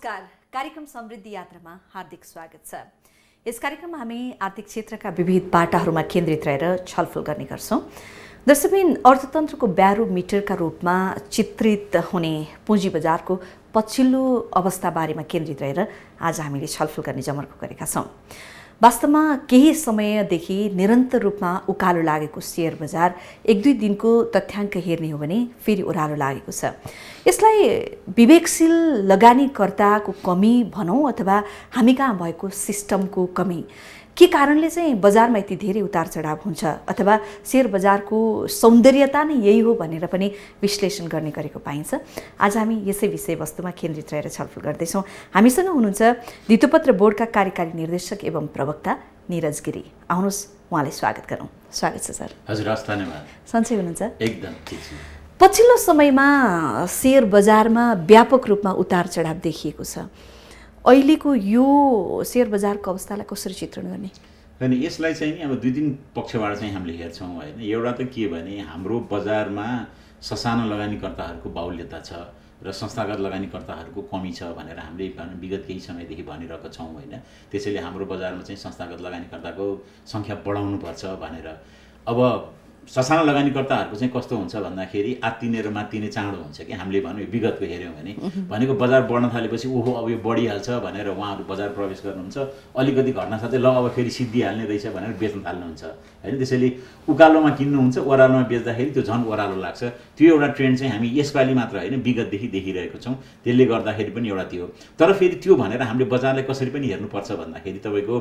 नमस्कार, कार्यक्रम समृद्धि यात्रामा हार्दिक स्वागत छ। यस कार्यक्रममा हामी आर्थिक क्षेत्रका विविध पाटाहरूमा केन्द्रित रहेर छलफल गर्ने गर्छौँ। दर्शकबिन, अर्थतन्त्रको ब्यारोमिटरका रूपमा चित्रित हुने पुँजी बजारको पछिल्लो अवस्थाबारेमा केन्द्रित रहेर आज हामीले छलफल गर्ने जमर्को गरेका छौँ। वास्तवमा केही समयदेखि निरन्तर रूपमा उकालो लागेको शेयर बजार एक दुई दिनको तथ्याङ्क हेर्ने हो भने फेरि ओह्रालो लागेको छ। यसलाई विवेकशील लगानीकर्ताको कमी भनौँ अथवा हामी कहाँ भएको सिस्टमको कमी, के कारणले चाहिँ बजारमा यति धेरै उतार चढाव हुन्छ अथवा शेयर बजारको सौन्दर्यता नै यही हो भनेर पनि विश्लेषण गर्ने गरेको पाइन्छ। आज हामी यसै विषयवस्तुमा केन्द्रित रहेर छलफल गर्दैछौँ। हामीसँग हुनुहुन्छ धितोपत्र बोर्डका कार्यकारी निर्देशक एवं प्रवक्ता निरज गिरी। आउनुहोस् उहाँलाई स्वागत गरौँ। स्वागत छ सर। हजुर, हस्, धन्यवाद। सन्चै हुनुहुन्छ? एकदम ठिक छु। पछिल्लो समयमा शेयर बजारमा व्यापक रूपमा उतार चढाव देखिएको छ। अहिलेको यो शेयर बजारको अवस्थालाई कसरी चित्रण गर्ने? होइन, यसलाई चाहिँ नि अब दुई तीन पक्षबाट चाहिँ हामीले हेर्छौँ होइन। एउटा त के भने हाम्रो बजारमा ससाना लगानीकर्ताहरूको बाहुल्यता छ र संस्थागत लगानीकर्ताहरूको कमी छ भनेर हामीले विगत केही समयदेखि भनिरहेका छौँ होइन। त्यसैले हाम्रो बजारमा चाहिँ संस्थागत लगानीकर्ताको सङ्ख्या बढाउनुपर्छ भनेर। अब ससाना लगानीकर्ताहरूको चाहिँ कस्तो हुन्छ भन्दाखेरि आत्तिने र मात्तिने चाँडो हुन्छ कि हामीले भनौँ विगतको हेऱ्यौँ भने भनेको बजार बढ्न थालेपछि ओहो अब यो बढिहाल्छ भनेर उहाँहरू बजार प्रवेश गर्नुहुन्छ। अलिकति घट्न साथै ल अब फेरि सिद्धिहाल्ने रहेछ भनेर बेच्न थाल्नुहुन्छ होइन। त्यसैले उकालोमा किन्नुहुन्छ, ओह्रालोमा बेच्दाखेरि त्यो झन् ओह्रालो लाग्छ। त्यो एउटा ट्रेन्ड चाहिँ हामी यसपालि मात्र होइन विगतदेखि देखिरहेको छौँ। त्यसले गर्दाखेरि पनि एउटा त्यो। तर फेरि त्यो भनेर हामीले बजारलाई कसरी पनि हेर्नुपर्छ भन्दाखेरि तपाईँको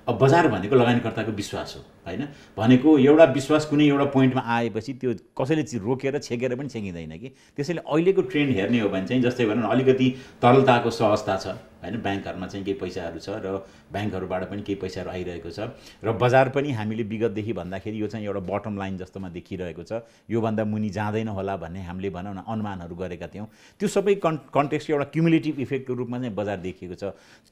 अब बजार भनेको लगानीकर्ताको विश्वास हो होइन। भनेको एउटा विश्वास कुनै एउटा पोइन्टमा आएपछि त्यो कसैले रोकेर छेकेर पनि छेकिँदैन कि। त्यसैले अहिलेको ट्रेन्ड हेर्ने हो भने चाहिँ जस्तै भनौँ न अलिकति तरलताको सहजता छ होइन। ब्याङ्कहरूमा चाहिँ केही पैसाहरू छ र ब्याङ्कहरूबाट पनि केही पैसाहरू आइरहेको छ र बजार पनि हामीले विगतदेखि भन्दाखेरि यो चाहिँ एउटा बटम लाइन जस्तोमा देखिरहेको छ। योभन्दा मुनि जाँदैन होला भन्ने हामीले भनौँ न अनुमानहरू गरेका थियौँ। त्यो सबै कन्टेक्स्ट एउटा क्युमुलेटिभ इफेक्टको रूपमा चाहिँ बजार देखिएको छ।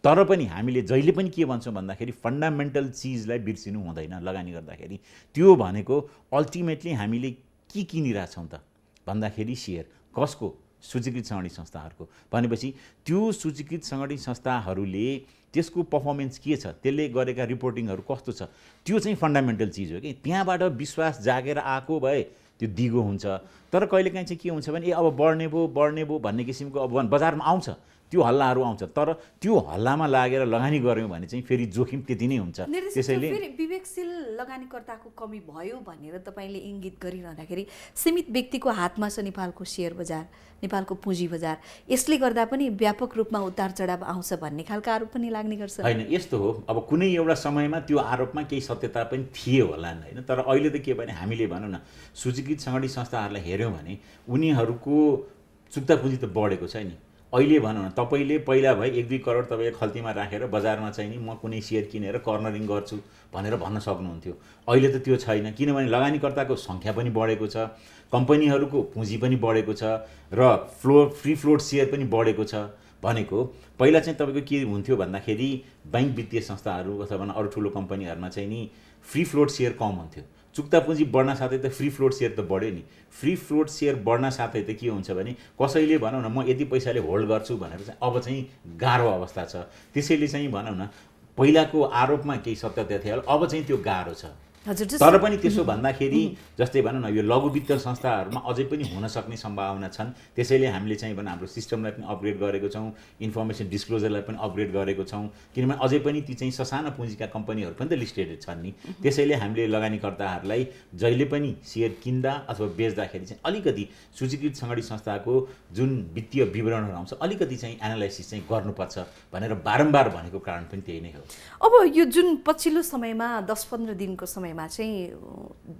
तर पनि हामीले जहिले पनि के भन्छौँ भन्दाखेरि फन्डामेन्टल चिजलाई बिर्सिनु हुँदैन लगानी गर्दाखेरि। त्यो भनेको अल्टिमेटली हामीले के किनिरहेछौँ त भन्दाखेरि शेयर कसको? सूचीकृत सङ्गठित संस्थाहरूको। भनेपछि त्यो सूचीकृत सङ्गठित संस्थाहरूले त्यसको पर्फर्मेन्स के छ, त्यसले गरेका रिपोर्टिङहरू कस्तो छ, त्यो चाहिँ फन्डामेन्टल चिज हो कि। त्यहाँबाट विश्वास जागेर आएको भए त्यो दिगो हुन्छ। तर कहिलेकाहीँ चाहिँ के हुन्छ भने अब बढ्ने भयो भन्ने किसिमको अब बजारमा आउँछ, त्यो हल्लाहरू आउँछ। तर त्यो हल्लामा लागेर लगानी गऱ्यौँ भने चाहिँ फेरि जोखिम त्यति नै हुन्छ। त्यसैले विवेकशील लगानीकर्ताको कमी भयो भनेर तपाईँले इङ्गित गरिरहँदाखेरि सीमित व्यक्तिको हातमा छ नेपालको शेयर बजार, नेपालको पुँजी बजार। यसले गर्दा पनि व्यापक रूपमा उतार चढाव आउँछ भन्ने खालको आरोप पनि लाग्ने गर्छ। होइन, यस्तो हो। अब कुनै एउटा समयमा त्यो आरोपमा केही सत्यता पनि थिए होला होइन। तर अहिले त के भने हामीले भनौँ न सूचीकृत सङ्गठित संस्थाहरूलाई हेऱ्यौँ भने उनीहरूको चुक्ता पुँजी त बढेको छ नि। अहिले भनौँ न तपाईँले पहिला भए 1-2 करोड तपाईँले खल्तीमा राखेर बजारमा चाहिँ नि म कुनै सेयर किनेर कर्नरिङ गर्छु भनेर भन्न सक्नुहुन्थ्यो। अहिले त त्यो छैन, किनभने लगानीकर्ताको सङ्ख्या पनि बढेको छ, कम्पनीहरूको पुँजी पनि बढेको छ र फ्री फ्लोट सेयर पनि बढेको छ। भनेको पहिला चाहिँ तपाईँको के हुन्थ्यो भन्दाखेरि ब्याङ्क वित्तीय संस्थाहरू अथवा अरू ठुलो कम्पनीहरूमा चाहिँ नि फ्री फ्लोट सेयर कम हुन्थ्यो। चुक्ता पुँजी बढ्न साथै त फ्री फ्लोट सेयर त बढ्यो नि। फ्री फ्लोट सेयर बढ्न साथै त के हुन्छ भने कसैले भनौँ न म यति पैसाले होल्ड गर्छु भनेर चाहिँ अब चाहिँ गाह्रो अवस्था छ। त्यसैले चाहिँ भनौँ न पहिलाको आरोपमा केही सत्यता थियो, अब चाहिँ त्यो गाह्रो छ। तर पनि त्यसो भन्दाखेरि जस्तै भनौँ न यो लघु वित्त संस्थाहरूमा अझै पनि हुन सक्ने सम्भावना छन्। त्यसैले हामीले चाहिँ भनौँ हाम्रो सिस्टमलाई पनि अपग्रेड गरेको छौँ, इन्फर्मेसन डिस्क्लोजरलाई पनि अपग्रेड गरेको छौँ। किनभने अझै पनि ती चाहिँ ससाना पुँजीका कम्पनीहरू पनि त लिस्टेड छन् नि। त्यसैले हामीले लगानीकर्ताहरूलाई जहिले पनि सेयर किन्दा अथवा बेच्दाखेरि चाहिँ अलिकति सूचीकृत सङ्गठित संस्थाको जुन वित्तीय विवरणहरू आउँछ अलिकति चाहिँ एनालाइसिस चाहिँ गर्नुपर्छ भनेर बारम्बार भनेको कारण पनि त्यही नै हो। अब यो जुन पछिल्लो समयमा 10-15 दिनको समयमा चाहिँ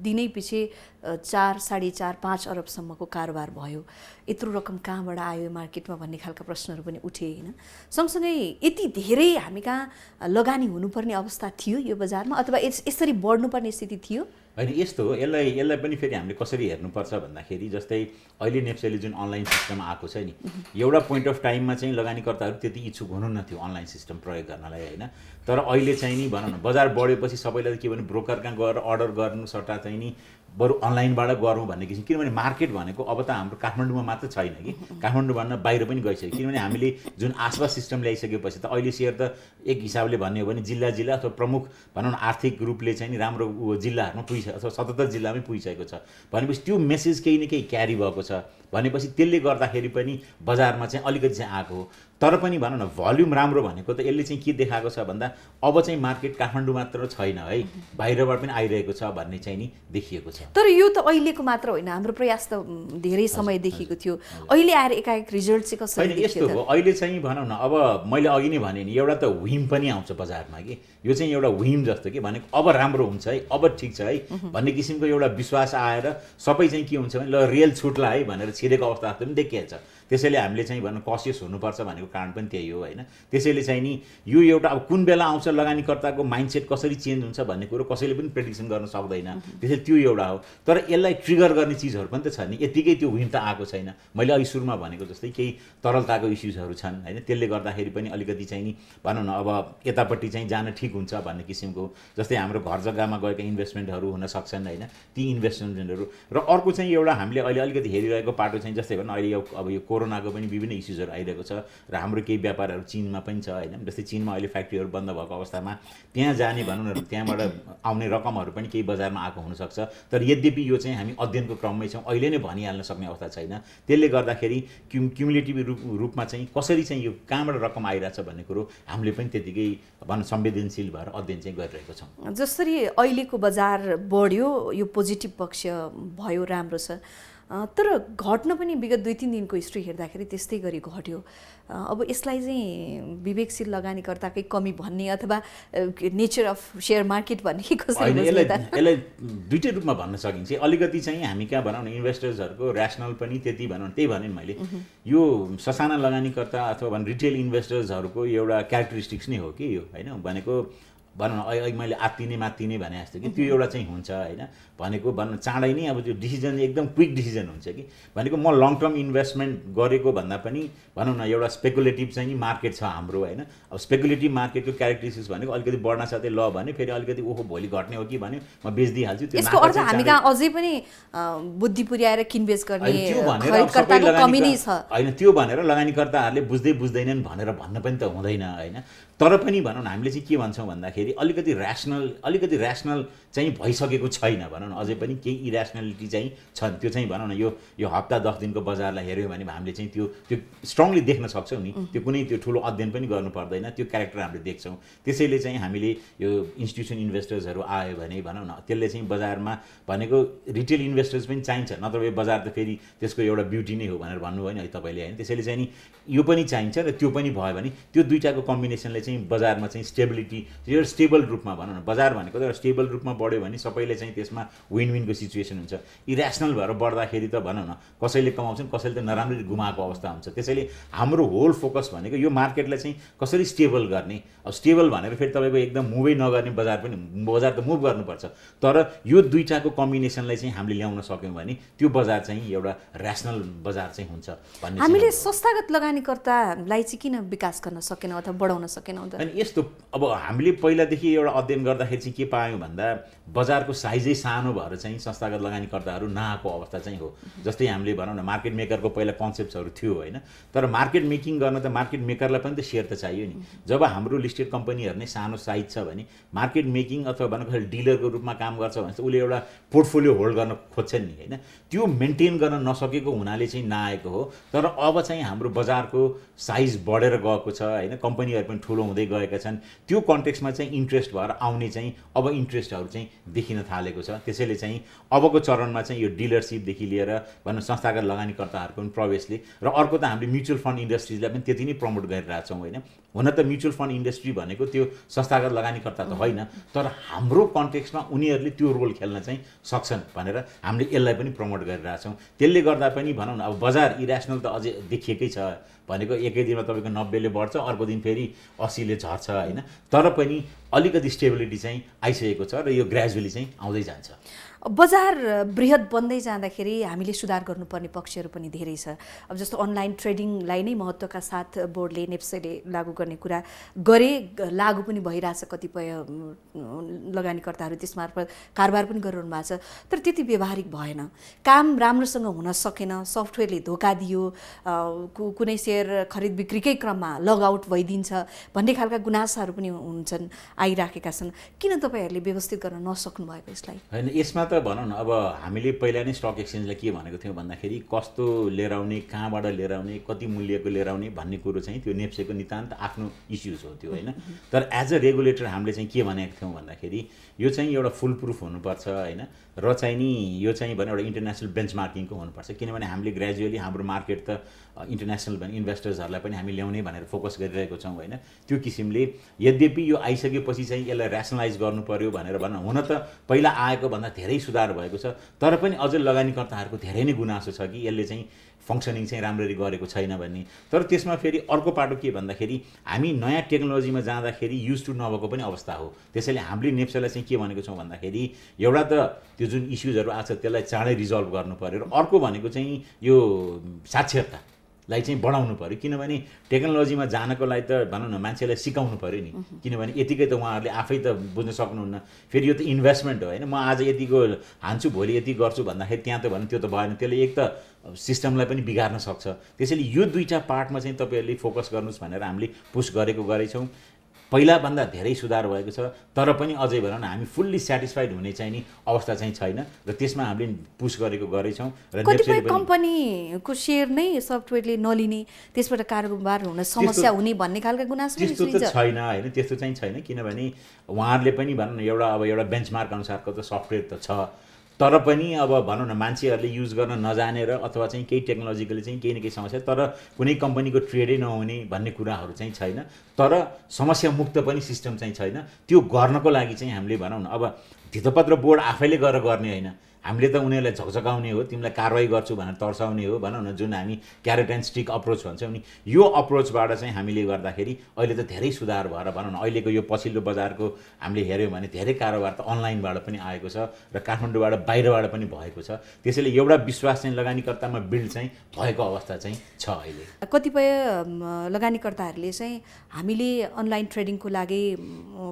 दिनै पछि 4, 4.5, 5 अरबसम्मको कारोबार भयो। यत्रो रकम कहाँबाट आयो मार्केटमा भन्ने खालका प्रश्नहरू पनि उठे होइन। सँगसँगै यति धेरै हामी कहाँ लगानी हुनुपर्ने अवस्था थियो यो बजारमा अथवा यसरी बढ्नुपर्ने स्थिति थियो? होइन, यस्तो हो। यसलाई पनि फेरि हामीले कसरी हेर्नुपर्छ भन्दाखेरि जस्तै अहिले नेप्सेले जुन अनलाइन सिस्टम आएको छ नि, एउटा पोइन्ट अफ टाइममा चाहिँ लगानीकर्ताहरू त्यति इच्छुक हुनुहुन्न थियो अनलाइन सिस्टम प्रयोग गर्नलाई होइन। तर अहिले चाहिँ नि भनौँ न बजार बढेपछि सबैलाई के भने ब्रोकर कहाँ गएर अर्डर गर्नु सट्टा चाहिँ नि बरु अनलाइनबाट गरौँ भन्ने किसिम, किनभने मार्केट भनेको अब त हाम्रो काठमाडौँमा मात्र छैन कि, काठमाडौँभन्दा बाहिर पनि गइसक्यो। किनभने हामीले जुन आसपास सिस्टम ल्याइसकेपछि त अहिले सेयर त एक हिसाबले भन्ने हो भने जिल्ला अथवा प्रमुख भनौँ न आर्थिक रूपले चाहिँ नि राम्रो जिल्लाहरूमा पुगिसक्यो अथवा 77 जिल्लामै पुगिसकेको छ भनेपछि त्यो मेसेज केही न केही क्यारी भएको छ भनेपछि त्यसले गर्दाखेरि पनि बजारमा चाहिँ अलिकति चाहिँ आएको हो। तर पनि भनौँ न भल्युम राम्रो भनेको त यसले चाहिँ के देखाएको छ भन्दा अब चाहिँ मार्केट काठमाडौँ मात्र छैन है, बाहिरबाट पनि आइरहेको छ भन्ने चाहिँ नि देखिएको छ। तर यो त अहिलेको मात्र होइन, हाम्रो प्रयास त धेरै समयदेखिको थियो। अहिले आएर एकाएक रिजल्ट चाहिँ कसरी होइन यस्तो हो, अहिले चाहिँ भनौँ न अब मैले अघि नै भने नि एउटा त व्हिम पनि आउँछ बजारमा कि, यो चाहिँ एउटा व्हिम जस्तो कि भनेको अब राम्रो हुन्छ है, अब ठिक छ है भन्ने किसिमको एउटा विश्वास आएर सबै चाहिँ के हुन्छ भने ल रियल छुट्ला है भनेर छिरेको अवस्था पनि देखिहाल्छ। त्यसैले हामीले चाहिँ भनौँ कसियस हुनुपर्छ भनेको कारण पनि त्यही हो होइन। त्यसैले चाहिँ नि यो एउटा अब कुन बेला आउँछ लगानीकर्ताको माइन्डसेट कसरी चेन्ज हुन्छ भन्ने कुरो कसैले पनि प्रेडिक्सन गर्न सक्दैन। त्यसैले त्यो एउटा हो। तर यसलाई ट्रिगर गर्ने चिजहरू पनि त छ नि, यतिकै त्यो व्हिम त आएको छैन। मैले अघि सुरुमा भनेको जस्तै केही तरलताको इस्युजहरू छन् होइन, त्यसले गर्दाखेरि पनि अलिकति चाहिँ नि भनौँ न अब यतापट्टि चाहिँ जान ठिक हुन्छ भन्ने किसिमको, जस्तै हाम्रो घर जग्गामा गएका इन्भेस्टमेन्टहरू हुन सक्छन् होइन, ती इन्भेस्टमेन्टहरू। र अर्को चाहिँ एउटा हामीले अहिले अलिकति हेरिरहेको पाटो चाहिँ जस्तै भनौँ अहिले अब यो कोरोनाको पनि विभिन्न इस्युजहरू आइरहेको छ र हाम्रो केही व्यापारहरू चीनमा पनि छ होइन। जस्तै चीनमा अहिले फ्याक्ट्रीहरू बन्द भएको अवस्थामा त्यहाँ जाने भनौँ न त्यहाँबाट आउने रकमहरू पनि केही बजारमा आएको हुनसक्छ। तर यद्यपि यो चाहिँ हामी अध्ययनको क्रममै छौँ, अहिले नै भनिहाल्न सक्ने अवस्था छैन। त्यसले गर्दाखेरि क्युमुलेटिभ रूपमा चाहिँ कसरी चाहिँ यो कहाँबाट रकम आइरहेछ भन्ने कुरो हामीले पनि त्यतिकै भनौँ संवेदनशील भएर अध्ययन चाहिँ गरिरहेको छौँ। जसरी अहिलेको बजार बढ्यो, यो पोजिटिभ पक्ष भयो, राम्रो छ। तर घट्न पनि विगत 2-3 दिनको हिस्ट्री हेर्दाखेरि त्यस्तै गरी घट्यो। अब यसलाई चाहिँ विवेकशील लगानीकर्ताकै कमी भन्ने अथवा नेचर अफ सेयर मार्केट भन्ने कि कसरी बुझ्ने त? यसलाई दुईटै रूपमा भन्न सकिन्छ। अलिकति चाहिँ हामी कहाँ भनौँ न इन्भेस्टर्सहरूको ऱ्यासनल पनि त्यति भनौँ, त्यही भने मैले यो ससाना लगानीकर्ता अथवा रिटेल इन्भेस्टर्सहरूको एउटा क्यारेक्टरिस्टिक्स नै हो कि यो होइन। भनेको भनौँ न अहिले मैले आत्तिने मात्तिने भने जस्तो कि त्यो एउटा चाहिँ हुन्छ होइन। भनेको भनौँ चाँडै नै अब त्यो डिसिजन एकदम क्विक डिसिजन हुन्छ कि भनेको म लङ टर्म इन्भेस्टमेन्ट गरेको भन्दा पनि भनौँ न एउटा स्पेकुलेटिभ चाहिँ मार्केट छ हाम्रो होइन। अब स्पेकुलेटिभ मार्केटको क्यारेक्टरिस्टिक्स भनेको अलिकति बढ्न साथै ल भने फेरि अलिकति ओहो भोलि घट्ने हो कि भन्यो म बेचिदिइहाल्छु। त्यो यसको अर्थ हामी कहाँ अझै पनि बुद्धि पुर्याएर किनबेच गर्ने खरिदकर्ताको कमी नै छ होइन। त्यो भनेर लगानीकर्ताहरूले बुझ्दैनन् भनेर भन्न पनि त हुँदैन होइन। तर पनि भनौँ न हामीले चाहिँ के भन्छौँ भन्दाखेरि अलिकति ऱ्यासनल चाहिँ भइसकेको छैन भनौँ न, अझै पनि केही इरेसनलिटी चाहिँ छन्। त्यो चाहिँ भनौँ न यो हप्ता 10 दिनको बजारलाई हेऱ्यो भने हामीले चाहिँ त्यो स्ट्रङली देख्न सक्छौँ नि। त्यो कुनै त्यो ठुलो अध्ययन पनि गर्नु पर्दैन, त्यो क्यारेक्टर हामीले देख्छौँ। त्यसैले चाहिँ हामीले यो इन्स्टिट्युसन इन्भेस्टर्सहरू आयो भने भनौँ न त्यसले चाहिँ बजारमा भनेको रिटेल इन्भेस्टर्स पनि चाहिन्छ, नत्र यो बजार त फेरि त्यसको एउटा ब्युटी नै हो भनेर भन्नुभयो नि है तपाईँले होइन। त्यसैले चाहिँ नि यो पनि चाहिन्छ र त्यो पनि भयो भने त्यो दुईटाको कम्बिनेसनले चाहिँ बजारमा चाहिँ स्टेबिलिटी, एउटा स्टेबल रूपमा भनौँ न बजार भनेको त एउटा स्टेबल रूपमा बढ्यो भने सबैले चाहिँ त्यसमा विन विनको सिचुएसन हुन्छ। इरेसनल भएर बढ्दाखेरि त भनौँ न कसैले कमाउँछन् कसैले त नराम्ररी गुमाएको अवस्था हुन्छ। त्यसैले हाम्रो होल फोकस भनेको यो मार्केटलाई चाहिँ कसरी स्टेबल गर्ने। अब स्टेबल भनेर फेरि तपाईँको एकदम मुभै नगर्ने बजार त मुभ गर्नुपर्छ। तर यो दुईटाको कम्बिनेसनलाई चाहिँ हामीले ल्याउन सक्यौँ भने त्यो बजार चाहिँ एउटा ऱ्यासनल बजार चाहिँ हुन्छ भन्ने। हामीले संस्थागत लगानीकर्तालाई चाहिँ किन विकास गर्न सकेनौँ अथवा बढाउन सकेनौँ त? अनि यस्तो अब हामीले पहिलादेखि एउटा अध्ययन गर्दाखेरि चाहिँ के पायौँ भन्दा बजारको साइजै सानो भएर चाहिँ संस्थागत लगानीकर्ताहरू नआएको अवस्था चाहिँ हो। जस्तै हामीले भनौँ न मार्केट मेकरको पहिला कन्सेप्ट्सहरू थियो होइन। तर मार्केट मेकिङ गर्न त मार्केट मेकरलाई पनि त सेयर त चाहियो नि। जब हाम्रो लिस्टेड कम्पनीहरू नै सानो साइज छ भने मार्केट मेकिङ अथवा भनेको डिलरको रूपमा काम गर्छ भने चाहिँ उसले एउटा पोर्टफोलियो होल्ड गर्न खोज्छ नि होइन। त्यो मेन्टेन गर्न नसकेको हुनाले चाहिँ नआएको हो। तर अब चाहिँ हाम्रो बजारको साइज बढेर गएको छ होइन, कम्पनीहरू पनि ठुलो हुँदै गएका छन्। त्यो कन्टेक्स्टमा चाहिँ इन्ट्रेस्ट भएर आउने चाहिँ अब इन्ट्रेस्टहरू चाहिँ देखिन थालेको छ। त्यसैले चाहिँ अबको चरणमा चाहिँ यो डिलरसिपदेखि लिएर भनौँ संस्थागत लगानीकर्ताहरूको पनि प्रवेशले र अर्को त हामीले म्युचुअल फन्ड इन्डस्ट्रीलाई पनि त्यति नै प्रमोट गरिरहेछौँ होइन। हुन त म्युचुअल फन्ड इन्डस्ट्री भनेको त्यो संस्थागत लगानीकर्ता त होइन, तर हाम्रो कन्टेक्स्टमा उनीहरूले त्यो रोल खेल्न चाहिँ सक्छन् भनेर हामीले यसलाई पनि प्रमोट गरिरहेछौँ। त्यसले गर्दा पनि भनौँ न अब बजार इरेसनल त अझै देखिएकै छ भनेको एकै दिनमा तपाईँको 90ले बढ्छ, अर्को दिन फेरि 80ले झर्छ होइन। तर पनि अलिकति स्टेबिलिटी चाहिँ आइसकेको छ र यो ग्रेजुअली चाहिँ आउँदै जान्छ। बजार बृहत बन्दै जाँदाखेरि हामीले सुधार गर्नुपर्ने पक्षहरू पनि धेरै छ। अब जस्तो अनलाइन ट्रेडिङलाई नै महत्त्वका साथ बोर्डले नेप्सेले लागू गर्ने कुरा गरे, लागू पनि भइरहेछ, कतिपय लगानीकर्ताहरू त्यसमार्फत कारोबार पनि गरिरहनु भएको छ, तर त्यति व्यवहारिक भएन, काम राम्रोसँग हुन सकेन, सफ्टवेयरले धोका दियो, कुनै सेयर खरिद बिक्रीकै क्रममा लगआउट भइदिन्छ भन्ने खालका गुनासाहरू पनि हुन्छन्, आइराखेका छन्। किन तपाईँहरूले व्यवस्थित गर्न नसक्नु भएको यसलाई? होइन, यसमा त भनौँ न, अब हामीले पहिला नै स्टक एक्सचेन्जलाई के भनेको थियौँ भन्दाखेरि कस्तो लिएर आउने, कहाँबाट लिएर आउने, कति मूल्यको लिएर आउने भन्ने कुरो चाहिँ त्यो नेप्सेको नितान्त आफ्नो इस्युज हो त्यो, होइन। तर एज अ रेगुलेटर हामीले चाहिँ के भनेको थियौँ भन्दाखेरि यो चाहिँ एउटा फुल प्रुफ हुनुपर्छ, होइन, र चाहिँ नि यो चाहिँ भने एउटा इन्टरनेसनल बेन्चमार्किङको हुनुपर्छ, किनभने हामीले ग्रेजुअली हाम्रो मार्केट त इन्टरनेसनल इन्भेस्टर्सहरूलाई पनि हामी ल्याउने भनेर फोकस गरिरहेको छौँ, होइन। त्यो किसिमले यद्यपि यो आइसकेपछि चाहिँ यसलाई ऱ्यासनलाइज गर्नु पर्यो भनेर भन्न, हुन त पहिला आएको भन्दा धेरै सुधार भएको छ, तर पनि अझ लगानीकर्ताहरूको धेरै नै गुनासो छ कि यसले चाहिँ फङ्सनिङ चाहिँ राम्ररी गरेको छैन भन्ने। तर त्यसमा फेरि अर्को पाटो के भन्दाखेरि हामी नयाँ टेक्नोलोजीमा जाँदाखेरि युज टु नभएको पनि अवस्था हो। त्यसैले हामीले नेप्सेलाई चाहिँ के भनेको छौँ भन्दाखेरि एउटा त त्यो जुन इस्युजहरू आएको छ त्यसलाई चाँडै रिजल्भ गर्नु पऱ्यो, र अर्को भनेको चाहिँ यो साक्षरतालाई चाहिँ बढाउनु पऱ्यो, किनभने टेक्नोलोजीमा जानको लागि त भनौँ न मान्छेलाई सिकाउनु पऱ्यो नि, किनभने यतिकै त उहाँहरूले आफै त बुझ्न सक्नुहुन्न। फेरि यो त इन्भेस्टमेन्ट हो, होइन, म आज यतिको हान्छु भोलि यति गर्छु भन्दाखेरि त्यहाँ त भने त्यो त भएन, त्यसले एक त सिस्टमलाई पनि बिगार्न सक्छ। त्यसैले यो दुईवटा पार्टमा चाहिँ तपाईँहरूले फोकस गर्नुहोस् भनेर हामीले पुस गरेछौँ। पहिलाभन्दा धेरै सुधार भएको छ, तर पनि अझै भनौँ न हामी फुल्ली सेटिस्फाइड हुने चाहिँ नि अवस्था चाहिँ छैन, र त्यसमा हामीले पुस गरेछौँ। र कतिपय कम्पनीको सेयर नै सफ्टवेयरले नलिने, त्यसबाट कारोबार हुन समस्या हुने भन्ने खालका गुनासो त्यस्तो त छैन, होइन, त्यस्तो चाहिँ छैन, किनभने उहाँहरूले पनि भनौँ न एउटा बेन्चमार्क अनुसारको त सफ्टवेयर त छ, तर पनि अब भनौँ न मान्छेहरूले युज गर्न नजानेर अथवा चाहिँ केही टेक्नोलोजिकली चाहिँ केही न केही समस्या, तर कुनै कम्पनीको ट्रेडै नहुने भन्ने कुराहरू चाहिँ छैन, तर समस्या मुक्त पनि सिस्टम चाहिँ छैन। त्यो गर्नको लागि चाहिँ हामीले भनौँ न अब धितोपत्र बोर्ड आफैले गरेर गर्ने होइन, हामीले त उनीहरूलाई झकझकाउने हो, तिमीलाई कारवाही गर्छु भनेर तर्साउने हो, भनौँ न जुन हामी क्यारेट एन्ड स्टिक अप्रोच भन्छौँ नि, यो अप्रोचबाट चाहिँ हामीले गर्दाखेरि अहिले त धेरै सुधार भएर भनौँ न अहिलेको यो पछिल्लो बजारको हामीले हेऱ्यौँ भने धेरै कारोबार त अनलाइनबाट पनि आएको छ र काठमाडौँबाट बाहिरबाट पनि भएको छ। त्यसैले एउटा विश्वास चाहिँ लगानीकर्तामा बिल्ड चाहिँ भएको अवस्था चाहिँ छ अहिले। कतिपय लगानीकर्ताहरूले चाहिँ हामीले अनलाइन ट्रेडिङको लागि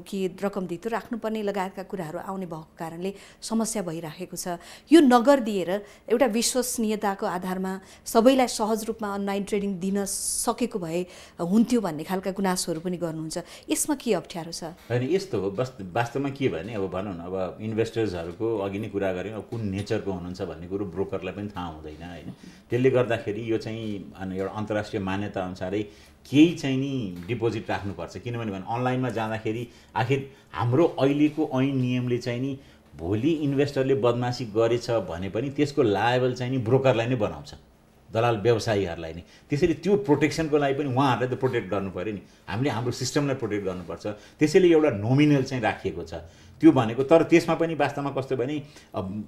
कि रकम धितो राख्नुपर्ने लगायतका कुराहरू आउने भएको कारणले समस्या भइराखेको छ। यो नगरिदिएर एउटा विश्वसनीयताको आधारमा सबैलाई सहज रूपमा अनलाइन ट्रेडिङ दिन सकेको भए हुन्थ्यो भन्ने खालका गुनासोहरू पनि गर्नुहुन्छ, यसमा के अप्ठ्यारो छ? होइन, यस्तो हो, वास्तवमा के भने अब भनौँ न अब इन्भेस्टर्सहरूको अघि नै कुरा गऱ्यौँ, अब कुन नेचरको हुनुहुन्छ भन्ने कुरो ब्रोकरलाई पनि थाहा हुँदैन, होइन। त्यसले गर्दाखेरि यो चाहिँ एउटा अन्तर्राष्ट्रिय मान्यता अनुसारै केही चाहिँ नि डिपोजिट राख्नुपर्छ, किनभने अनलाइनमा जाँदाखेरि आखिर हाम्रो अहिलेको ऐन नियमले चाहिँ नि भोलि इन्भेस्टरले बदमासी गरेछ भने पनि त्यसको लायबल चाहिँ नि ब्रोकरलाई नै बनाउँछ, दलाल व्यवसायीहरूलाई नै। त्यसैले त्यो प्रोटेक्सनको लागि पनि उहाँहरूलाई त प्रोटेक्ट गर्नु पऱ्यो नि, हामीले हाम्रो सिस्टमलाई प्रोटेक्ट गर्नुपर्छ। त्यसैले एउटा नोमिनल चाहिँ राखिएको छ त्यो भनेको, तर त्यसमा पनि वास्तवमा कस्तो भने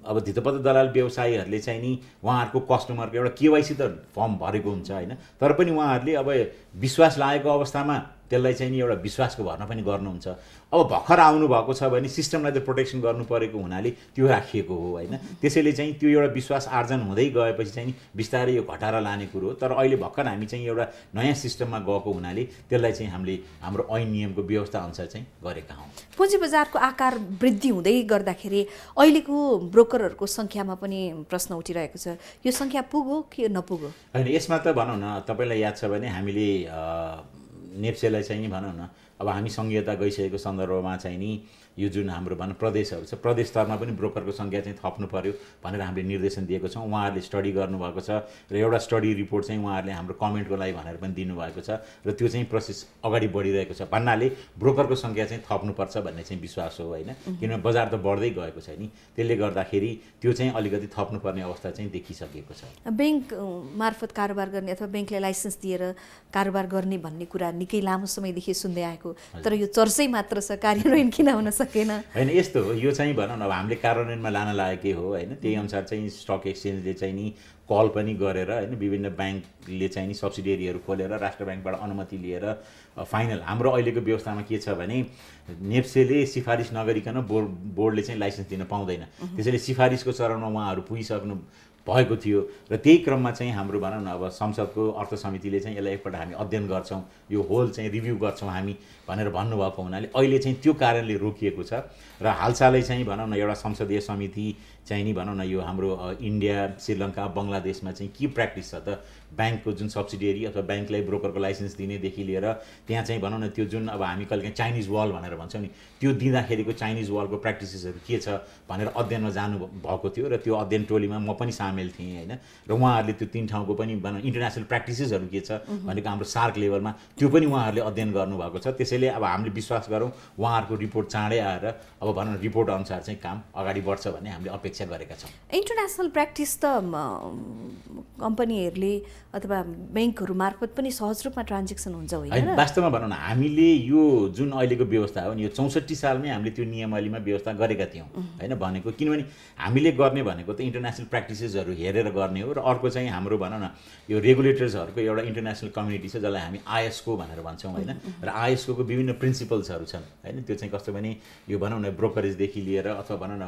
अब धितोपत्र दलाल व्यवसायीहरूले चाहिँ नि उहाँहरूको कस्टमरको एउटा केवाइसी त फर्म भरेको हुन्छ, होइन, तर पनि उहाँहरूले अब विश्वास लागेको अवस्थामा त्यसलाई चाहिँ नि एउटा विश्वासको भरमा पनि गर्नुहुन्छ। अब भर्खर आउनुभएको छ भने सिस्टमलाई त प्रोटेक्सन गर्नु परेको हुनाले त्यो राखिएको हो, होइन। त्यसैले चाहिँ त्यो एउटा विश्वास आर्जन हुँदै गएपछि चाहिँ बिस्तारै यो घटाएर लाने कुरो हो, तर अहिले भर्खर हामी चाहिँ एउटा नयाँ सिस्टममा गएको हुनाले त्यसलाई चाहिँ हामीले हाम्रो ऐन नियमको व्यवस्था अनुसार चाहिँ गरेका हौँ। पुँजी बजारको आकार वृद्धि हुँदै गर्दाखेरि अहिलेको ब्रोकरहरूको सङ्ख्यामा पनि प्रश्न उठिरहेको छ, यो सङ्ख्या पुग्यो कि नपुग्यो? होइन, यसमा त भनौँ न तपाईँलाई याद छ भने हामीले नेप्सेलाई चाहिँ नि भनौँ न अब हामी सङ्घीयता गइसकेको सन्दर्भमा चाहिँ नि यो जुन हाम्रो प्रदेशहरू छ, प्रदेश स्तरमा पनि ब्रोकरको सङ्ख्या चाहिँ थप्नु पर्यो भनेर हामीले निर्देशन दिएको छौँ। उहाँहरूले स्टडी गर्नुभएको छ र एउटा स्टडी रिपोर्ट चाहिँ उहाँहरूले हाम्रो कमेन्टको लागि भनेर पनि दिनुभएको छ, र त्यो चाहिँ प्रोसेस अगाडि बढिरहेको छ भन्नाले ब्रोकरको सङ्ख्या चाहिँ थप्नुपर्छ भन्ने चाहिँ विश्वास हो, होइन, किनभने बजार त बढ्दै गएको छ नि, त्यसले गर्दाखेरि त्यो चाहिँ अलिकति थप्नुपर्ने अवस्था चाहिँ देखिसकेको छ। ब्याङ्क मार्फत कारोबार गर्ने अथवा ब्याङ्कले लाइसेन्स दिएर कारोबार गर्ने भन्ने कुरा निकै लामो समयदेखि सुन्दै आएको भएको, तर यो चर्चै मात्र छ, कार्यान्वयन किन हुन सकेन? होइन, यस्तो हो, यो चाहिँ भनौँ न अब हामीले कार्यान्वयनमा लान लागेकै हो होइन। त्यही अनुसार चाहिँ स्टक एक्सचेन्जले चाहिँ नि कल पनि गरेर होइन, विभिन्न ब्याङ्कले चाहिँ नि सब्सिडियरीहरू खोलेर राष्ट्र ब्याङ्कबाट अनुमति लिएर फाइनल हाम्रो अहिलेको व्यवस्थामा के छ भने नेप्सेले सिफारिस नगरिकन बोर्डले चाहिँ लाइसेन्स दिन पाउँदैन। त्यसैले सिफारिसको चरणमा उहाँहरू पुगिसक्नु भएको थियो र त्यही क्रममा चाहिँ हाम्रो भनौँ न अब संसदको अर्थ समितिले चाहिँ यसलाई एकपल्ट हामी अध्ययन गर्छौँ, यो होल चाहिँ रिभ्यू गर्छौँ हामी भनेर भन्नुभएको हुनाले अहिले चाहिँ त्यो कारणले रोकिएको छ। र हालसालै चाहिँ भनौँ न एउटा संसदीय समिति चाहिँ नि भनौँ न यो हाम्रो इन्डिया, श्रीलङ्का, बङ्गलादेशमा चाहिँ के प्र्याक्टिस छ त, ब्याङ्कको जुन सब्सिडियरी अथवा ब्याङ्कलाई ब्रोकरको लाइसेन्स दिनेदेखि लिएर त्यहाँ चाहिँ भनौँ न त्यो जुन अब हामी कहिलेकाहीँ चाइनिज वाल भनेर भन्छौँ नि, त्यो दिँदाखेरिको चाइनिज वालको प्र्याक्टिसेसहरू के छ भनेर अध्ययनमा जानु भएको थियो र त्यो अध्ययन टोलीमा म पनि सामेल थिएँ होइन। र उहाँहरूले त्यो 3 ठाउँको पनि भनौँ इन्टरनेसनल प्र्याक्टिसेसहरू के छ भनेको हाम्रो सार्क लेभलमा त्यो पनि उहाँहरूले अध्ययन गर्नुभएको छ। त्यसैले अब हामीले विश्वास गरौँ उहाँहरूको रिपोर्ट चाँडै आएर अब भनौँ न रिपोर्ट अनुसार चाहिँ काम अगाडि बढ्छ भन्ने हामीले अपेक्षा गरेका छौँ। इन्टरनेसनल प्र्याक्टिस त कम्पनीहरूले अथवा ब्याङ्कहरू मार्फत पनि सहज रूपमा ट्रान्जेक्सन हुन्छ होइन? वास्तवमा भनौँ न हामीले यो जुन अहिलेको व्यवस्था हो नि, यो 64 सालमै हामीले त्यो नियमावलीमा व्यवस्था गरेका थियौँ होइन भनेको, किनभने हामीले गर्ने भनेको त इन्टरनेसनल प्र्याक्टिसेसहरू हेरेर गर्ने हो। र अर्को चाहिँ हाम्रो भनौँ न यो रेगुलेटर्सहरूको एउटा इन्टरनेसनल कम्युनिटी छ जसलाई हामी आइएसको भनेर भन्छौँ होइन। र आइएसको विभिन्न प्रिन्सिपल्सहरू छन् होइन। त्यो चाहिँ कस्तो भने यो भनौँ न ब्रोकरेजदेखि लिएर अथवा भनौँ न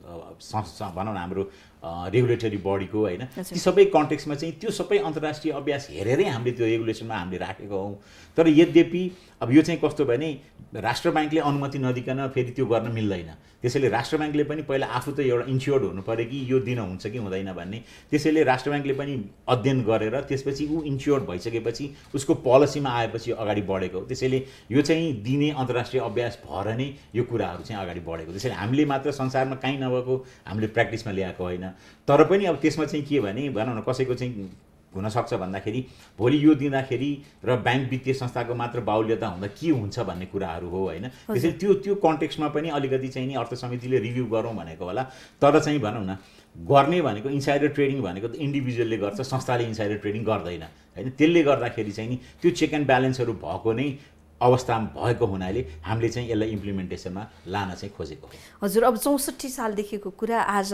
भनौँ न हाम्रो रेगुलेटरी बडीको होइन, ती सबै कन्टेक्समा चाहिँ त्यो सबै अन्तर्राष्ट्रिय अभ्यास हेरेरै हामीले त्यो रेगुलेसनमा हामीले राखेको हौँ। तर यद्यपि अब यो चाहिँ कस्तो भने राष्ट्र ब्याङ्कले अनुमति नदिकन फेरि त्यो गर्न मिल्दैन। त्यसैले राष्ट्र ब्याङ्कले पनि पहिला आफू त एउटा इन्स्योर्ड हुनु पऱ्यो कि यो दिन हुन्छ कि हुँदैन भन्ने। त्यसैले राष्ट्र ब्याङ्कले पनि अध्ययन गरेर त्यसपछि ऊ इन्स्योर्ड भइसकेपछि उसको पोलिसीमा आएपछि अगाडि बढेको हो। त्यसैले यो चाहिँ दिने अन्तर्राष्ट्रिय अभ्यास भएर नै यो कुराहरू चाहिँ अगाडि बढेको। त्यसैले हामीले मात्र संसारमा कहीँ नभएको हामीले प्र्याक्टिसमा ल्याएको होइन। तर पनि अब त्यसमा चाहिँ के भने भनौँ न कसैको चाहिँ हुनसक्छ भन्दाखेरि भोलि यो दिँदाखेरि र ब्याङ्क वित्तीय संस्थाको मात्र बाहुल्यता हुँदा के हुन्छ भन्ने कुराहरू हो होइन। त्यसैले त्यो कन्टेक्स्टमा पनि अलिकति चाहिँ नि अर्थ समितिले रिभ्यू गरौँ भनेको होला। तर चाहिँ भनौँ न गर्ने भनेको इन्साइडर ट्रेडिङ भनेको त इन्डिभिजुअलले गर्छ, संस्थाले इन्साइडर ट्रेडिङ गर्दैन होइन। त्यसले गर्दाखेरि चाहिँ नि त्यो चेक एन्ड ब्यालेन्सहरू भएको नै अवस्था भएको हुनाले हामीले चाहिँ यसलाई इम्प्लिमेन्टेसनमा लान चाहिँ खोजेको हो। हजुर, अब 64 सालदेखिको कुरा आज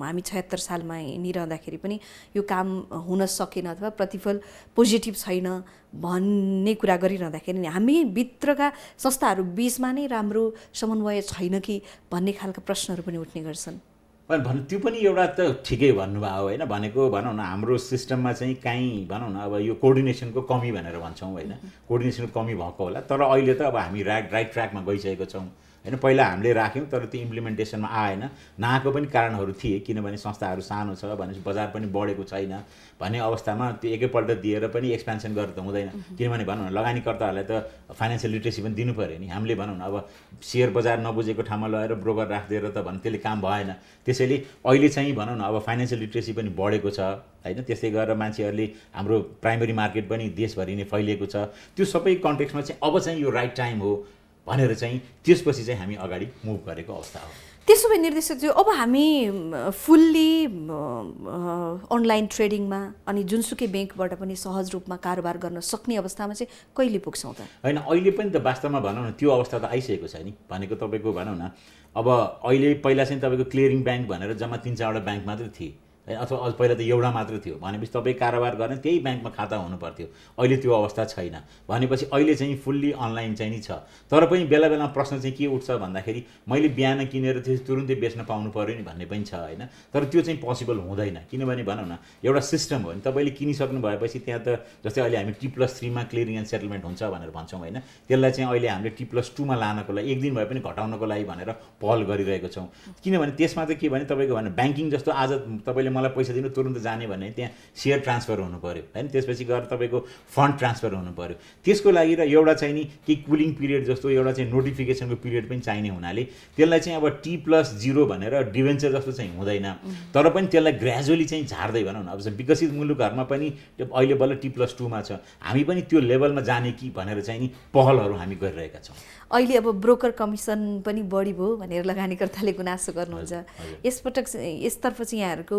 हामी 76 सालमा हिँडिरहँदाखेरि पनि यो काम हुन सकेन अथवा प्रतिफल पोजिटिभ छैन भन्ने कुरा गरिरहँदाखेरि हामी भित्रका संस्थाहरू बिचमा नै राम्रो समन्वय छैन कि भन्ने खालका प्रश्नहरू पनि उठ्ने गर्छन्। त्यो पनि एउटा त ठिकै भन्नुभयो होइन। भनेको भनौँ न हाम्रो सिस्टममा चाहिँ काहीँ भनौँ न अब यो कोअर्डिनेसनको कमी भनेर भन्छौँ होइन, कोअर्डिनेसनको कमी भएको होला। तर अहिले त अब हामी राइट ट्र्याकमा गइसकेको छौँ होइन। पहिला हामीले राख्यौँ तर त्यो इम्प्लिमेन्टेसनमा आएन। नआएको पनि कारणहरू थिए, किनभने संस्थाहरू सानो छ भनेपछि बजार पनि बढेको छैन भन्ने अवस्थामा त्यो एकैपल्ट दिएर पनि एक्सपेन्सन गरेर त हुँदैन। किनभने भनौँ न लगानीकर्ताहरूलाई त फाइनेन्सियल लिट्रेसी पनि दिनु पऱ्यो नि। हामीले भनौँ न अब सेयर बजार नबुझेको ठाउँमा लगेर ब्रोकर राखिदिएर त भन्नु त्यसले काम भएन। त्यसैले अहिले चाहिँ भनौँ न अब फाइनेन्सियल लिट्रेसी पनि बढेको छ होइन। त्यस्तै गरेर मान्छेहरूले हाम्रो प्राइमरी मार्केट पनि देशभरि नै फैलिएको छ। त्यो सबै कन्टेक्स्टमा चाहिँ अब चाहिँ यो राइट टाइम हो भनेर चाहिँ त्यसपछि चाहिँ हामी अगाडि मुभ गरेको अवस्था हो। त्यसो भए निर्देशकज्यू, अब हामी फुल्ली अनलाइन ट्रेडिङमा अनि जुनसुकै ब्याङ्कबाट पनि सहज रूपमा कारोबार गर्न सक्ने अवस्थामा चाहिँ कहिले पुग्छौँ त? होइन, अहिले पनि त वास्तवमा भनौँ न त्यो अवस्था त आइसकेको छ नि। भनेको तपाईँको भनौँ न अब अहिले पहिला चाहिँ तपाईँको क्लियरिङ ब्याङ्क भनेर जम्मा 3-4वटा ब्याङ्क मात्रै थिए अथवा पहिला त एउटा मात्र थियो। भनेपछि तपाईँ कारोबार गर्ने त्यही ब्याङ्कमा खाता हुनु पर्थ्यो। अहिले त्यो अवस्था छैन। भनेपछि अहिले चाहिँ फुल्ली अनलाइन चाहिँ नि छ। तर पनि बेला बेलामा प्रश्न चाहिँ के उठ्छ भन्दाखेरि मैले बिहान किनेर त्यो तुरुन्तै बेच्न पाउनु पऱ्यो नि भन्ने पनि छ होइन। तर त्यो चाहिँ पोसिबल हुँदैन, किनभने भनौँ न एउटा सिस्टम हो नि। तपाईँले किनिसक्नु भएपछि त्यहाँ त जस्तै अहिले हामी T+3मा क्लियरिङ एन्ड सेटलमेन्ट हुन्छ भनेर भन्छौँ होइन। त्यसलाई चाहिँ अहिले हामीले T+2मा लानको लागि एक दिन भए पनि घटाउनको लागि भनेर पहल गरिरहेको छौँ। किनभने त्यसमा चाहिँ के भने तपाईँको भने ब्याङ्किङ जस्तो आज तपाईँले मलाई पैसा दिनु तुरुन्त जाने भने त्यहाँ सेयर ट्रान्सफर हुनु पऱ्यो होइन। त्यसपछि गएर तपाईँको फन्ड ट्रान्सफर हुनु पऱ्यो। त्यसको लागि र एउटा चाहिँ नि केही कुलिङ पिरियड जस्तो एउटा चाहिँ नोटिफिकेसनको पिरियड पनि चाहिने हुनाले त्यसलाई चाहिँ अब T+0 भनेर डिभेन्चर जस्तो चाहिँ हुँदैन। तर पनि त्यसलाई ग्रेजुअली चाहिँ झार्दै भनौँ न अब विकसित मुलुकहरूमा पनि अहिले बल्ल T+2मा छ। हामी पनि त्यो लेभलमा जाने कि भनेर चाहिँ नि पहलहरू हामी गरिरहेका छौँ। अहिले अब ब्रोकर कमिसन पनि बढी भयो भनेर लगानीकर्ताले गुनासो गर्नुहुन्छ। यसपटक यसतर्फ चाहिँ यहाँहरूको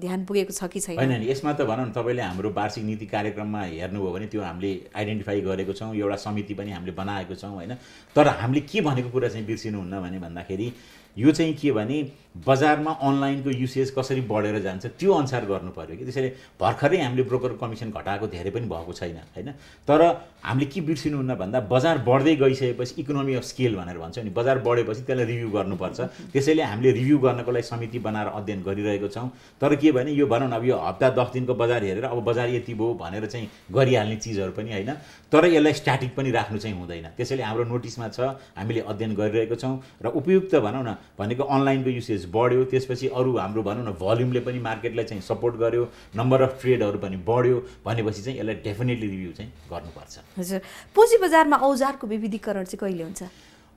ध्यान पुगेको छ कि छैन? होइन नि, यसमा त भनौँ न तपाईँले हाम्रो वार्षिक नीति कार्यक्रममा हेर्नुभयो भने त्यो हामीले आइडेन्टिफाई गरेको छौँ, एउटा समिति पनि हामीले बनाएको छौँ होइन। तर हामीले के भनेको कुरा चाहिँ बिर्सिनुहुन्न भन्दाखेरि यो चाहिँ के भने बजारमा अनलाइनको युसेज कसरी बढेर जान्छ त्यो अनुसार गर्नु पर्यो कि। त्यसैले भर्खरै हामीले ब्रोकर कमिसन घटाएको धेरै पनि भएको छैन होइन। तर हामीले के बिर्सिनुहुन्न भन्दा बजार बढ्दै गइसकेपछि इकोनोमी अफ स्केल भनेर भन्छौँ नि, बजार बढेपछि त्यसलाई रिभ्यू गर्नुपर्छ। त्यसैले हामीले रिभ्यू गर्नको लागि समिति बनाएर अध्ययन गरिरहेको छौँ। तर के भने यो भनौँ न अब यो हप्ता 10 दिनको बजार हेरेर अब बजार यति भयो भनेर चाहिँ गरिहाल्ने चिजहरू पनि होइन। तर यसलाई स्ट्याटिक पनि राख्नु चाहिँ हुँदैन। त्यसैले हाम्रो नोटिसमा छ, हामीले अध्ययन गरिरहेको छौँ र उपयुक्त भनौँ न भनेको अनलाइनको युसेज बढ्यो, त्यसपछि अरू हाम्रो भनौँ न भल्युमले पनि मार्केटलाई चाहिँ सपोर्ट गर्यो, नम्बर अफ ट्रेडहरू पनि बढ्यो भनेपछि चाहिँ यसलाई डेफिनेटली रिभ्यू चाहिँ गर्नुपर्छ। हजुर, पुँजी बजारमा औजारको विविधीकरण चाहिँ कहिले हुन्छ?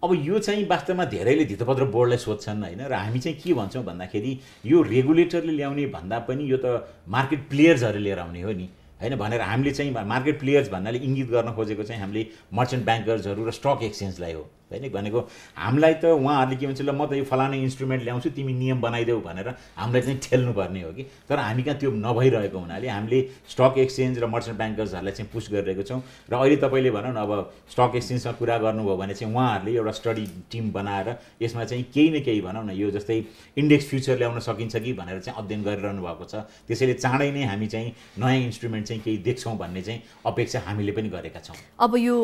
अब यो चाहिँ वास्तवमा धेरैले धितोपत्र बोर्डलाई सोध्छन् होइन। र हामी चाहिँ के भन्छौँ भन्दाखेरि यो रेगुलेटरले ल्याउने भन्दा पनि यो त मार्केट प्लेयर्सहरू लिएर आउने हो नि होइन भनेर हामीले चाहिँ मार्केट प्लेयर्स भन्नाले इङ्गित गर्न खोजेको चाहिँ हामीले मर्चेन्ट ब्याङ्कर्सहरू र स्टक एक्सचेन्जलाई हो होइन। भनेको हामीलाई त उहाँहरूले के भन्छ, ल म त यो फलाना इन्स्ट्रुमेन्ट ल्याउँछु तिमी नियम बनाइदेऊ भनेर हामीलाई चाहिँ ठेल्नुपर्ने हो कि। तर हामी कहाँ त्यो नभइरहेको हुनाले हामीले स्टक एक्सचेन्ज र मर्चेन्ट ब्याङ्कर्सहरूलाई चाहिँ पुस गरिरहेको छौँ। र अहिले तपाईँले भनौँ न अब स्टक एक्सचेन्जसँग कुरा गर्नुभयो भने चाहिँ उहाँहरूले एउटा स्टडी टिम बनाएर यसमा चाहिँ केही न केही भनौँ न यो जस्तै इन्डेक्स फ्युचर ल्याउन सकिन्छ कि भनेर चाहिँ अध्ययन गरिरहनु भएको छ। त्यसैले चाँडै नै हामी चाहिँ नयाँ इन्स्ट्रुमेन्ट चाहिँ केही देख्छौँ भन्ने चाहिँ अपेक्षा हामीले पनि गरेका छौँ। अब यो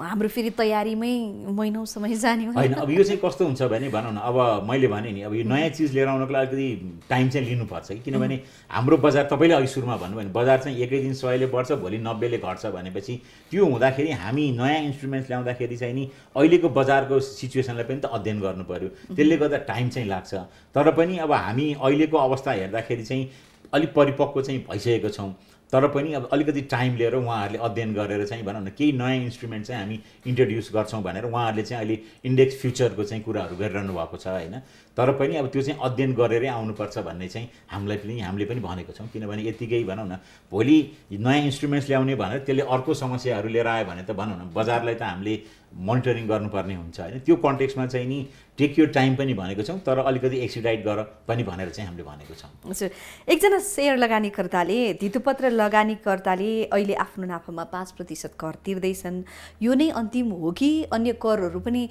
हाम्रो फेरि तयारीमै महिनौँ समय जाने होइन। अब यो चाहिँ कस्तो हुन्छ भने भनौँ न अब मैले भने नि अब यो नयाँ चिज लिएर आउनको लागि अलिकति टाइम चाहिँ लिनुपर्छ कि। किनभने हाम्रो बजार तपाईँले अघि सुरुमा भन्नुभयो भने बजार चाहिँ एकै दिन 100ले बढ्छ, भोलि 90ले घट्छ भनेपछि त्यो हुँदाखेरि हामी नयाँ इन्स्ट्रुमेन्ट्स ल्याउँदाखेरि चाहिँ नि अहिलेको बजारको सिचुएसनलाई पनि त अध्ययन गर्नु पर्यो। त्यसले गर्दा टाइम चाहिँ लाग्छ। तर पनि अब हामी अहिलेको अवस्था हेर्दाखेरि चाहिँ अलिक परिपक्व चाहिँ भइसकेको छौँ। तर पनि अब अलिकति टाइम लिएर उहाँहरूले अध्ययन गरेर चाहिँ भनौँ न केही नयाँ इन्स्ट्रुमेन्ट चाहिँ हामी इन्ट्रोड्युस गर्छौँ भनेर उहाँहरूले चाहिँ अहिले इन्डेक्स फ्युचरको चाहिँ कुराहरू गरिरहनु भएको छ होइन। तर पनि अब त्यो चाहिँ अध्ययन गरेरै आउनुपर्छ भन्ने चाहिँ हामीले पनि भनेको छौँ। किनभने यतिकै भनौँ न भोलि नयाँ इन्स्ट्रुमेन्ट्स ल्याउने भनेर त्यसले अर्को समस्याहरू लिएर आयो भने त भनौँ न बजारलाई त हामीले मोनिटरिङ गर्नुपर्ने हुन्छ होइन। त्यो कन्टेक्स्टमा चाहिँ नि टेक यो टाइम पनि भनेको छौँ, तर अलिकति एक्सिडाइट गर पनि भनेर चाहिँ हामीले भनेको छौँ। हजुर, एकजना सेयर लगानीकर्ताले धितोपत्र लगानीकर्ताले अहिले आफ्नो नाफामा 5% कर तिर्दैछन्, यो नै अन्तिम हो कि अन्य करहरू पनि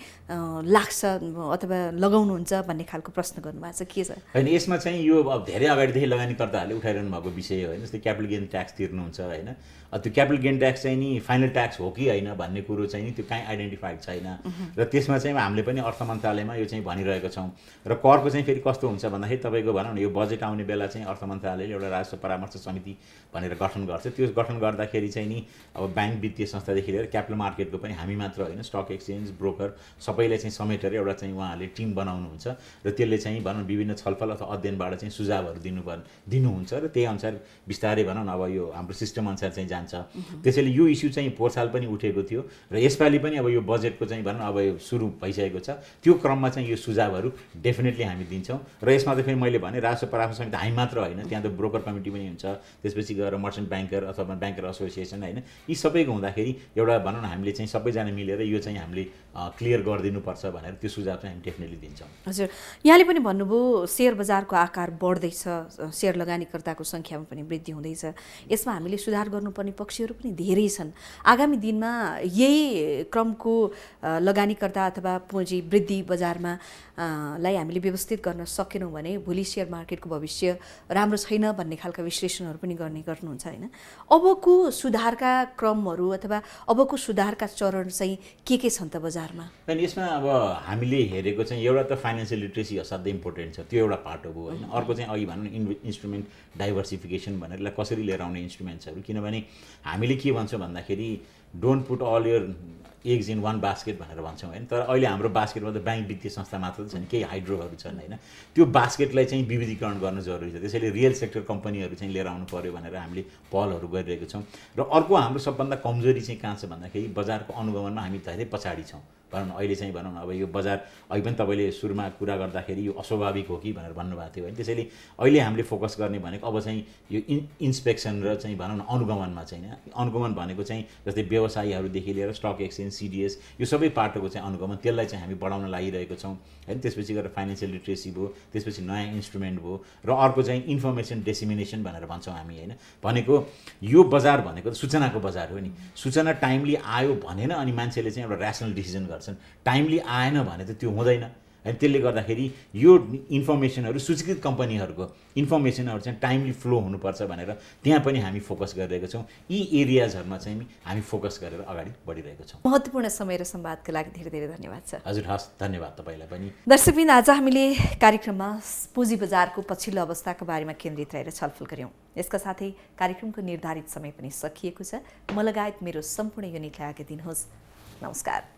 लाग्छ अथवा लगाउनुहुन्छ भन्ने खालको प्रश्न गर्नुभएको छ, के छ? होइन, यसमा चाहिँ यो अब धेरै अगाडिदेखि लगानीकर्ताहरूले उठाइरहनु भएको विषय हो होइन। जस्तै क्यापिटल गेन ट्याक्स तिर्नुहुन्छ होइन। त्यो क्यापिटल गेन ट्याक्स चाहिँ नि फाइनल ट्याक्स हो कि होइन भन्ने कुरो चाहिँ नि त्यो कहीँ आइडेन्टिफाइड छैन। र त्यसमा चाहिँ हामीले पनि अर्थ मन्त्रालयमा यो चाहिँ भनिरहेको छौँ। र करको चाहिँ फेरि कस्तो हुन्छ भन्दाखेरि तपाईँको भनौँ न यो बजेट आउने बेला चाहिँ अर्थ मन्त्रालयले एउटा राजस्व परामर्श समिति भनेर गठन गर्छ। त्यो गठन गर्दाखेरि चाहिँ नि अब ब्याङ्क वित्तीय संस्थादेखि लिएर क्यापिटल मार्केटको पनि हामी मात्र होइन, स्टक एक्सचेन्ज ब्रोकर सबैलाई चाहिँ समेटेर एउटा चाहिँ उहाँहरूले टिम बनाउनुहुन्छ र त्यसले चाहिँ भनौँ विभिन्न छलफल अथवा अध्ययनबाट चाहिँ सुझावहरू दिनुहुन्छ र त्यही अनुसार बिस्तारै भनौँ न अब यो हाम्रो सिस्टम अनुसार चाहिँ जान्छ। त्यसैले यो इस्यु चाहिँ पोहोर साल पनि उठेको थियो र यसपालि पनि अब यो बजेटको चाहिँ भनौँ अब यो सुरु भइसकेको छ। त्यो क्रममा चाहिँ यो सुझावहरू डेफिनेटली हामी दिन्छौँ। र यसमा त फेरि मैले भने राजस्व परामर्श समिति हामी मात्र होइन, त्यहाँ त ब्रोकर कमिटी पनि हुन्छ, त्यसपछि गएर मर्चेन्ट ब्याङ्कर अथवा ब्याङ्कर एसोसिएसन होइन, यी सबैको हुँदाखेरि एउटा भनौँ न हामीले चाहिँ सबैजना मिलेर यो चाहिँ हामीले क्लियर गरिदिनुपर्छ भनेर त्यो सुझाव चाहिँ हामी डेफिनेटली दिन्छौँ। हजुर, यहाँले पनि भन्नुभयो सेयर बजारको आकार बढ्दैछ, सेयर लगानीकर्ताको सङ्ख्यामा पनि वृद्धि हुँदैछ, यसमा हामीले सुधार गर्नुपर्ने पक्षहरू पनि धेरै छन्। आगामी दिनमा यही क्रमको लगानीकर्ता अथवा पुँजी वृद्धि बजारमा लाई हामीले व्यवस्थित गर्न सकेनौँ भने भोलि सेयर मार्केटको भविष्य राम्रो छैन भन्ने खालका विश्लेषणहरू पनि गर्नुहुन्छ होइन। अबको सुधारका क्रमहरू अथवा अबको सुधारका चरण चाहिँ के छन् त बजारमा? अनि यसमा अब हामीले हेरेको चाहिँ एउटा त फाइनेन्सियल लिट्रेसी असाध्यै इम्पोर्टेन्ट छ, त्यो एउटा पार्ट हो होइन। अर्को चाहिँ अघि भनौँ न इन्स्ट्रुमेन्ट डाइभर्सिफिकेसन भनेर कसरी लिएर आउने इन्स्ट्रुमेन्ट्सहरू। किनभने हामीले के भन्छौँ भन्दाखेरि don't put all your eggs in one basket भनेर भन्छौँ होइन। तर अहिले हाम्रो बास्केटमा त ब्याङ्क वित्तीय संस्था मात्र त छैन, केही हाइड्रोहरू छन् होइन। त्यो बास्केटलाई चाहिँ विविधीकरण गर्न जरुरी छ। त्यसैले रियल सेक्टर कम्पनीहरू चाहिँ लिएर आउनु पर्यो भनेर हामीले पहलहरू गरिरहेको छौँ। र अर्को हाम्रो सबभन्दा कमजोरी चाहिँ कहाँ छ भन्दाखेरि बजारको अनुगमनमा हामी धेरै पछाडि छौँ भनौँ न अहिले चाहिँ भनौँ न अब यो बजार अहिले पनि तपाईँले सुरुमा कुरा गर्दाखेरि यो अस्वाभाविक हो कि भनेर भन्नुभएको थियो होइन। त्यसैले अहिले हामीले फोकस गर्ने भनेको अब चाहिँ यो इन्स्पेक्सन र चाहिँ भनौँ न अनुगमनमा चाहिँ अनुगमन भनेको चाहिँ जस्तै व्यवसायीहरूदेखि लिएर स्टक एक्सचेन्ज सिडिएस यो सबै पाटोको चाहिँ अनुगमन त्यसलाई चाहिँ हामी बढाउन लागिरहेको छौँ होइन। त्यसपछि गएर फाइनेन्सियल लिट्रेसी भयो, त्यसपछि नयाँ इन्स्ट्रुमेन्ट भयो र अर्को चाहिँ इन्फर्मेसन डेसिमिनेसन भनेर भन्छौँ हामी होइन। भनेको यो बजार भनेको सूचनाको बजार हो नि। सूचना टाइमली आयो भनेन अनि मान्छेले चाहिँ एउटा ऱ्यासनल डिसिजन गर्छन्, टाइमली आएन भने त त्यो हुँदैन होइन। त्यसले गर्दाखेरि यो इन्फर्मेसनहरू सूचीकृत कम्पनीहरूको इन्फर्मेसनहरू चाहिँ टाइमली फ्लो हुनुपर्छ भनेर त्यहाँ पनि हामी फोकस गरिरहेको छौँ। यी एरियाजहरूमा चाहिँ हामी फोकस गरेर अगाडि बढिरहेको छौँ। महत्त्वपूर्ण समय र संवादको लागि धेरै धेरै धन्यवाद छ। हजुर हस्, धन्यवाद तपाईँलाई पनि। दर्शकबिन, आज हामीले कार्यक्रममा पुँजी बजारको पछिल्लो अवस्थाको बारेमा केन्द्रित रहेर छलफल गऱ्यौँ। यसका साथै कार्यक्रमको निर्धारित समय पनि सकिएको छ। म लगायत मेरो सम्पूर्ण युनिटलाई आज्ञा दिनुहोस्। नमस्कार।